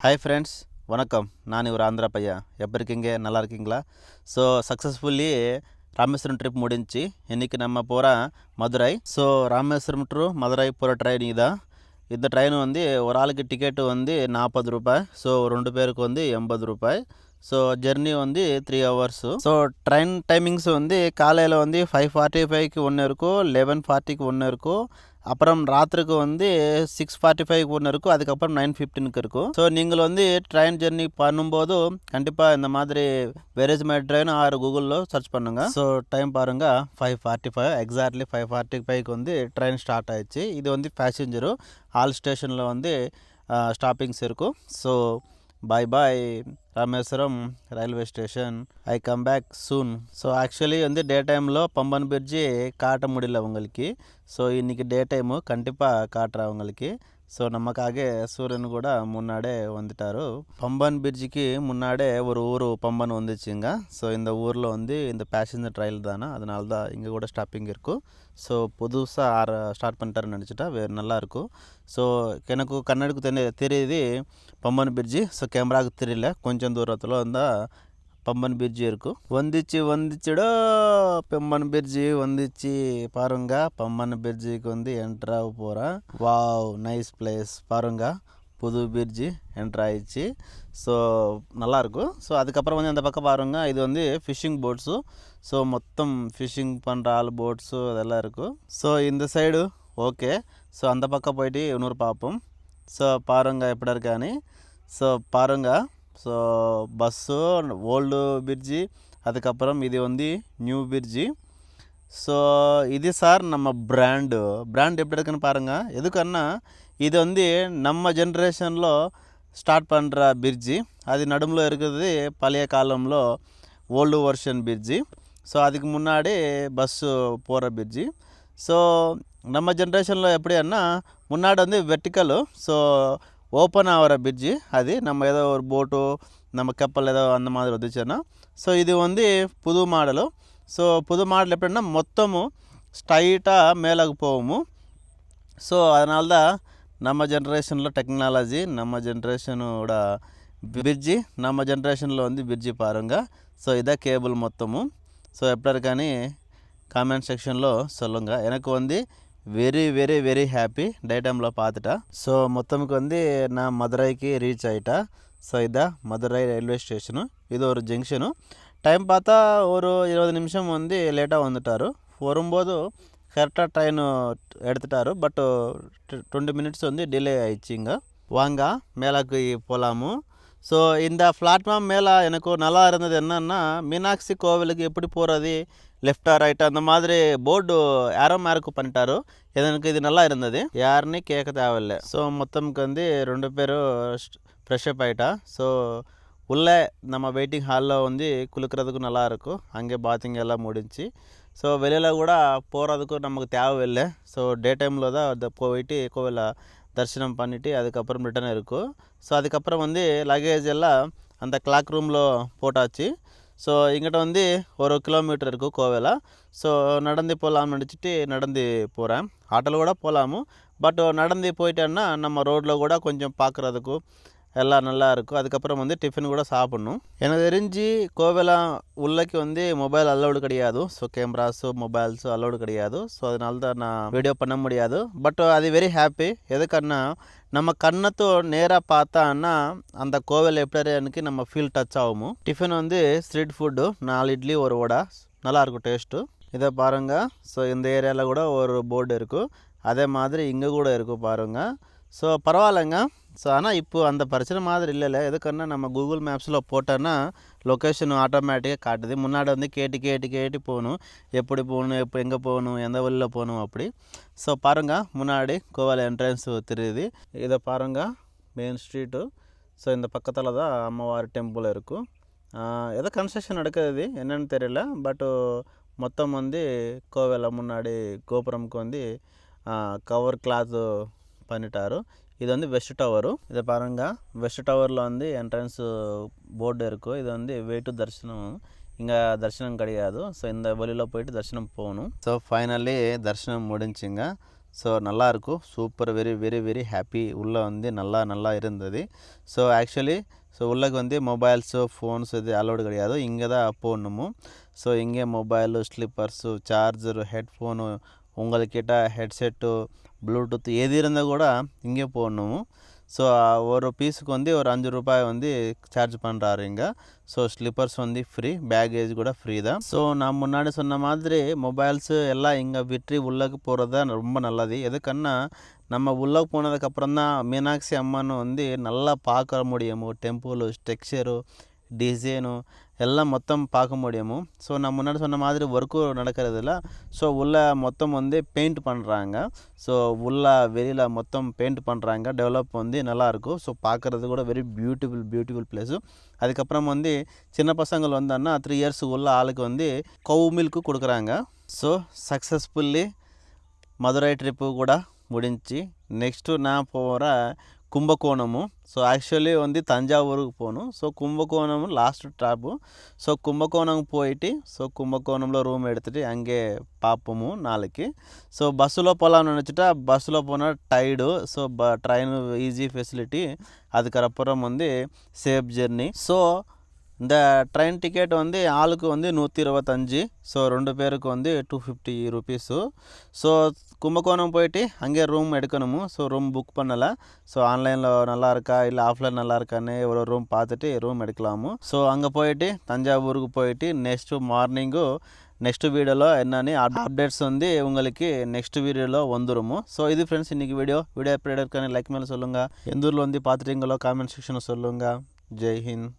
Hi friends, வணக்கம். நான் இவர் ஆந்திரா பையா. எப்படி இருக்கீங்க? நல்லா இருக்கீங்களா? ஸோ சக்ஸஸ்ஃபுல்லி ராமேஸ்வரம் ட்ரிப் முடிஞ்சு இன்றைக்கி நம்ம போகிற மதுரை. ஸோ ராமேஸ்வரம் டு மதுரை போகிற ட்ரெயின் இதான். இந்த ட்ரெயின் வந்து ஒரு ஆளுக்கு டிக்கெட்டு வந்து 40 ரூபாய். ஸோ 2 பேருக்கு வந்து 80 ரூபாய். ஸோ ஜெர்னி வந்து 3 ஹவர்ஸு. ஸோ ட்ரெயின் டைமிங்ஸ் வந்து காலையில் வந்து 5:45க்கு ஒன்று இருக்கும், 11:40க்கு ஒன்று இருக்கும், அப்புறம் ராத்திருக்கு வந்து 6:45க்கு ஒன்று இருக்கும், அதுக்கப்புறம் 9:15க்கு இருக்கும். ஸோ நீங்கள் வந்து ட்ரெயின் ஜெர்னி பண்ணும்போது கண்டிப்பாக இந்த மாதிரி வேரேஜ் மை ட்ரெயின் ஆர் கூகுளில் சர்ச் பண்ணுங்கள். ஸோ டைம் பாருங்கள், 5:45 எக்ஸாக்ட்லி 5:45க்கு வந்து ட்ரெயின் ஸ்டார்ட் ஆயிடுச்சு. இது வந்து பேசஞ்சரு ஆல் ஸ்டேஷனில் வந்து ஸ்டாப்பிங்ஸ் இருக்கும். So bye bye Rameswaram railway station. I come back soon. So actually வந்து டே டைமில் பம்பன் பிரிட்ஜி காட்ட முடியல உங்களுக்கு. ஸோ இன்றைக்கி டே டைமு கண்டிப்பாக காட்டுறேன் உங்களுக்கு. ஸோ நமக்காக சூரியன் கூட முன்னாடியே வந்துட்டார். பம்பன் பிரிட்ஜுக்கு முன்னாடியே ஒரு ஊர் பம்பன் வந்துச்சுங்க. ஸோ இந்த ஊரில் வந்து இந்த பேசஞ்சர் ரயில் தானே, அதனால தான் இங்கே கூட ஸ்டாப்பிங் இருக்கும். ஸோ புதுசாக ஸ்டார்ட் பண்ணிட்டாருன்னு நினச்சிட்டா வேறு நல்லாயிருக்கும். ஸோ எனக்கு கண்ணனுக்கு தெரியுது பம்பன் பிரிட்ஜி. ஸோ கேமராவுக்கு தெரியல, கொஞ்சம் தூரத்தில் வந்தால் பம்பன் பிரிட்ஜி இருக்கும். வந்துச்சுடோ பம்பன் பிரிட்ஜி வந்துச்சு பாருங்க. பம்பன் பிரிட்ஜிக்கு வந்து என்ட்ராக போகிறேன். வாவ், நைஸ் பிளேஸ் பாருங்க. புது பிரிட்ஜி என்ட்ரு ஆயிடுச்சு. ஸோ நல்லாயிருக்கும். ஸோ அதுக்கப்புறம் வந்து அந்த பக்கம் பாருங்கள், இது வந்து ஃபிஷ்ஷிங் போட்ஸு. ஸோ மொத்தம் ஃபிஷ்ஷிங் பண்ணுற ஆள் போட்ஸு அதெல்லாம் இருக்கும். ஸோ இந்த சைடு ஓகே. ஸோ அந்த பக்கம் போயிட்டு இன்னொரு பார்ப்போம். ஸோ பாருங்கள் எப்படி இருக்கான்னு. ஸோ பாருங்கள். ஸோ பஸ்ஸு ஓல்டு பிரிட்ஜி, அதுக்கப்புறம் இது வந்து நியூ பிரிட்ஜி. ஸோ இது சார் நம்ம பிராண்டு எப்படி இருக்குன்னு பாருங்கள். எதுக்குன்னா இது வந்து நம்ம ஜென்ரேஷனில் ஸ்டார்ட் பண்ணுற பிரிட்ஜி. அது நடுவில் இருக்கிறது பழைய காலம்లో ஓல்டு வெர்ஷன் பிரிட்ஜி. ஸோ அதுக்கு முன்னாடி பஸ்ஸு போகிற பிரிட்ஜி. ஸோ நம்ம ஜென்ரேஷனில் எப்படின்னா முன்னாடி வந்து வெர்டிக்கலு, ஸோ ஓப்பன் ஆகிற பிரிட்ஜி. அது நம்ம ஏதோ ஒரு போட்டோ நம்ம கப்பல் ஏதோ அந்த மாதிரி வந்துச்சுன்னா. ஸோ இது வந்து புது மாடலு. ஸோ புது மாடல் எப்படின்னா மொத்தமும் ஸ்ட்ரைட்டாக மேலே போவோம். ஸோ அதனால தான் நம்ம ஜென்ரேஷனில் டெக்னாலஜி, நம்ம ஜென்ரேஷனோட பிரிட்ஜி, நம்ம ஜென்ரேஷனில் வந்து பிரிட்ஜி பாருங்கள். ஸோ இதான் கேபிள் மொத்தமும். ஸோ எப்படி இருக்கான்னு காமெண்ட் செக்ஷனில் சொல்லுங்கள். எனக்கு வந்து very very very happy day டைமில் பார்த்துட்டா. ஸோ மொத்தமுக்கு வந்து நான் மதுரைக்கு ரீச் ஆகிட்டா. ஸோ இதான் மதுரை ரயில்வே ஸ்டேஷனு. இது ஒரு ஜங்ஷனு. டைம் பார்த்தா ஒரு 20 நிமிஷம் வந்து லேட்டாக வந்துட்டார். வரும்போது கரெக்டாக ட்ரெயின் எடுத்துட்டார். பட் 20 மினிட்ஸ் வந்து டிலே ஆயிடுச்சுங்க. வாங்க மேலாக்கு போகலாமு. ஸோ இந்த பிளாட்ஃபார்ம் மேலே எனக்கு நல்லா இருந்தது என்னென்னா, மீனாட்சி கோவிலுக்கு எப்படி போகிறது, லெஃப்டா ரைட்டா அந்த மாதிரி போர்டு ஏரோ மார்க் பண்ணிட்டாரு. எனக்கு இது நல்லா இருந்தது, யாருன்னு கேட்க தேவையில்லை. ஸோ மொத்தமுக்கு வந்து 2 பேரும் ஃப்ரெஷ்அப் ஆகிட்டா. ஸோ உள்ளே நம்ம வெயிட்டிங் ஹாலில் வந்து குளிக்கிறதுக்கும் நல்லாயிருக்கும். அங்கே பாத்திங் எல்லாம் முடிஞ்சு. ஸோ வெளியில் கூட போகிறதுக்கும் நமக்கு தேவையில்லை. ஸோ டே டைமில் தான் போயிட்டு கோவிலை தரிசனம் பண்ணிவிட்டு அதுக்கப்புறம் ரிட்டர்ன் இருக்கும். ஸோ அதுக்கப்புறம் வந்து லக்கேஜ் எல்லாம் அந்த கிளாக் ரூமில் போட்டாச்சு. ஸோ இங்கிட்ட வந்து 1 கிலோமீட்டர் இருக்கும் கோவிலா. ஸோ நடந்து போகலாம்னு நினச்சிட்டு நடந்து போகிறேன். ஆட்டோவில் கூட போகலாமு. பட் நடந்து போயிட்டேன்னா நம்ம ரோட்டில் கூட கொஞ்சம் பார்க்குறதுக்கும் எல்லாம் நல்லா இருக்கும். அதுக்கப்புறம் வந்து டிஃபன் கூட சாப்பிட்ணும். எனக்கு தெரிஞ்சு கோவிலாம் உள்ளக்கு வந்து மொபைல் அலௌடு கிடையாது. ஸோ கேமராஸு மொபைல்ஸு அலௌடு கிடையாது. ஸோ அதனால தான் நான் வீடியோ பண்ண முடியாது. பட் அது வெரி ஹாப்பி. எதுக்குன்னா நம்ம கண்ணத்து நேராக பார்த்தான்னா அந்த கோவில் எப்படி எனக்கு நம்ம ஃபீல் டச் ஆகும். டிஃபன் வந்து ஸ்ட்ரீட் ஃபுட்டு 4 இட்லி 1 வடை நல்லாயிருக்கும் டேஸ்ட்டு. இதை பாருங்கள். ஸோ இந்த ஏரியாவில் கூட ஒரு போர்டு இருக்கும். அதே மாதிரி இங்கே கூட இருக்கும் பாருங்கள். ஸோ பரவாயில்லைங்க. ஸோ ஆனால் இப்போ அந்த பிரச்சனை மாதிரி இல்லைல்ல. எதுக்குன்னா நம்ம கூகுள் மேப்ஸில் போட்டோன்னா லொக்கேஷன் ஆட்டோமேட்டிக்காக காட்டுது. முன்னாடி வந்து கேட்டு போகணும், எப்படி போகணும், எங்கே போகணும், எந்த வழியில் போகணும் அப்படி. ஸோ பாருங்கள், முன்னாடி கோவில் என்ட்ரன்ஸ் தெரியுது. இதை பாருங்கள், மெயின் ஸ்ட்ரீட்டு. ஸோ இந்த பக்கத்தில் தான் அம்மவார் டெம்பிள் இருக்கும். ஏதோ கன்ஸ்ட்ரக்ஷன் நடக்குது, என்னென்னு தெரியல. பட்டு மொத்தம் வந்து கோவிலில் முன்னாடி கோபுரமுக்கு வந்து கவர் கிளாத்து பண்ணிட்டாரு. இது வந்து வெஸ்ட் டவரு. இதை பாருங்கள், வெஸ்ட் டவரில் வந்து என்ட்ரன்ஸு போர்டு இருக்கும். இது வந்து வெயிட்டு தரிசனம், இங்கே தரிசனம் கிடையாது. ஸோ இந்த வழியில் போயிட்டு தரிசனம் போகணும். ஸோ ஃபைனலி தரிசனம் முடிஞ்சுங்க. ஸோ நல்லாயிருக்கும், super, very very very happy. உள்ளே வந்து நல்லா இருந்தது. ஸோ ஆக்சுவலி ஸோ உள்ளக்கு வந்து மொபைல்ஸு ஃபோன்ஸ் இது அலோடு கிடையாது, இங்கே தான் போடணுமோ. ஸோ இங்கே மொபைலு, ஸ்லிப்பர்ஸு, சார்ஜரு, ஹெட்ஃபோனு, உங்கள்கிட்ட ஹெட்செட்டு, ப்ளூடூத் எது இருந்தால் கூட இங்கே போடணும். ஸோ ஒரு பீஸுக்கு வந்து ஒரு 5 ரூபாய் வந்து சார்ஜ் பண்ணுறாரு இங்கே. ஸோ ஸ்லிப்பர்ஸ் வந்து ஃப்ரீ, பேக்கேஜ் கூட ஃப்ரீ தான். ஸோ நான் முன்னாடி சொன்ன மாதிரி மொபைல்ஸு எல்லாம் இங்கே விட்டு உள்ளக்கு போகிறது தான் ரொம்ப நல்லது. எதுக்குன்னா நம்ம உள்ளே போனதுக்கப்புறம் தான் மீனாட்சி அம்மன் வந்து நல்லா பார்க்க முடியுமோ, டெம்பிள் ஸ்ட்ரக்சரு, டிசைனு எல்லாம் மொத்தம் பார்க்க முடியுமோ. ஸோ நான் முன்னாடி சொன்ன மாதிரி ஒர்க்கும் நடக்கிறதில்ல. ஸோ உள்ளே மொத்தம் வந்து பெயிண்ட் பண்ணுறாங்க. ஸோ உள்ளே வெளியில் மொத்தம் பெயிண்ட் பண்ணுறாங்க. டெவலப் வந்து நல்லாயிருக்கும். ஸோ பார்க்குறது கூட வெரி பியூட்டிஃபுல் பிளேஸு. அதுக்கப்புறம் வந்து சின்ன பசங்கள் வந்தான்னா 3 இயர்ஸ் உள்ள ஆளுக்கு வந்து கவு மில்க்கு கொடுக்குறாங்க. ஸோ சக்ஸஸ்ஃபுல்லி மதுரை ட்ரிப்பு கூட முடிஞ்சு. நெக்ஸ்ட்டு நான் போகிற கும்பகோணமும். ஸோ ஆக்சுவலி வந்து தஞ்சாவூருக்கு போகணும். So Kumbakonam last drop. So Kumbakonam போயிட்டு ஸோ கும்பகோணம்ல ரூம் எடுத்துகிட்டு அங்கே பார்ப்போமோ நாளைக்கு. ஸோ பஸ்ஸில் போகலான்னு நினச்சிட்டா பஸ்ஸில் போனால் tired. So train easy facility, அதுக்கப்புறம் வந்து சேஃப் ஜெர்னி. ஸோ இந்த ட்ரெயின் டிக்கெட் வந்து ஆளுக்கு வந்து 125. ஸோ 2 பேருக்கு வந்து 250 ருபீஸு. ஸோ கும்பகோணம் போயிட்டு அங்கே ரூம் எடுக்கணுமோ. ஸோ ரூம் புக் பண்ணலை. ஸோ ஆன்லைனில் நல்லா இருக்கா இல்லை ஆஃப்லைன் நல்லா இருக்கான்னு ஒரு ரூம் பார்த்துட்டு ரூம் எடுக்கலாமோ. ஸோ அங்கே போயிட்டு தஞ்சாவூருக்கு போயிட்டு நெக்ஸ்ட்டு மார்னிங்கு நெக்ஸ்ட்டு வீடியோவில் என்னென்னு அப்டேட்ஸ் வந்து உங்களுக்கு நெக்ஸ்ட் வீடியோவில் வந்துடுமோ. ஸோ இது ஃப்ரெண்ட்ஸ் இன்றைக்கி வீடியோ எப்படி இருக்கான்னு லைக் மேலே சொல்லுங்கள். எந்த ஊரில் வந்து பார்த்துட்டீங்களோ காமெண்ட் செக்ஷனில் சொல்லுங்கள். ஜெய் ஹிந்த்.